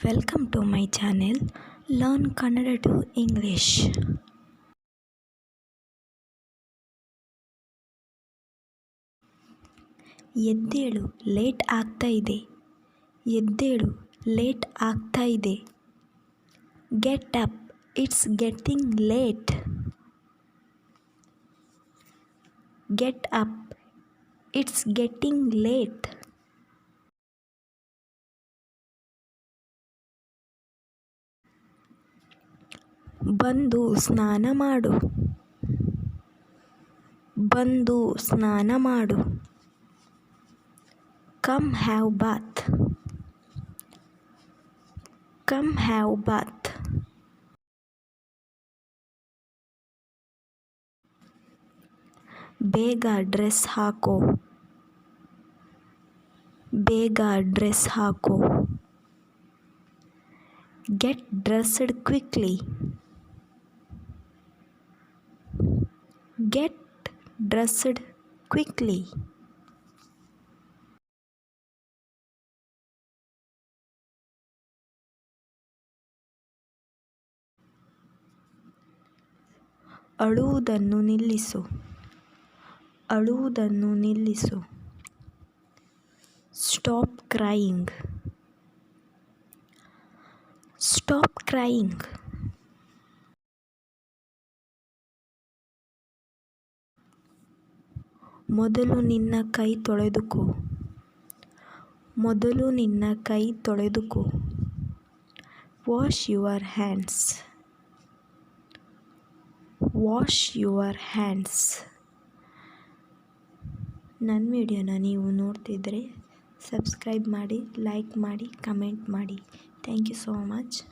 Welcome to my channel Learn Kannada to English. ಎದ್ದೇಳು late ಆಗ್ತಾ ಇದೆ. ಎದ್ದೇಳು ಲೇಟ್ ಆಗ್ತಾ ಇದೆ. Get up it's getting late. Get up it's getting late. ಬಂದು ಸ್ನಾನ ಮಾಡು. ಬಂದು ಸ್ನಾನ ಮಾಡು. Come have bath. Come have bath. ಬೇಗ ಡ್ರೆಸ್ ಹಾಕೋ. ಬೇಗ ಡ್ರೆಸ್ ಹಾಕೋ. Get dressed quickly. Get dressed quickly. ಅಳುವುದನ್ನು ನಿಲ್ಲಿಸು. ಅಳುವುದನ್ನು ನಿಲ್ಲಿಸು. Stop crying. Stop crying. ಮೊದಲು ನಿನ್ನ ಕೈ ತೊಳೆದುಕೋ. ಮೊದಲು ನಿನ್ನ ಕೈ ತೊಳೆದುಕೋ. Wash your hands. Wash your hands. ನನ್ನ ವಿಡಿಯೋನ ನೀವು ನೋಡ್ತಿದ್ರೆ ಸಬ್ಸ್ಕ್ರೈಬ್ ಮಾಡಿ, ಲೈಕ್ ಮಾಡಿ, ಕಮೆಂಟ್ ಮಾಡಿ. Thank you so much.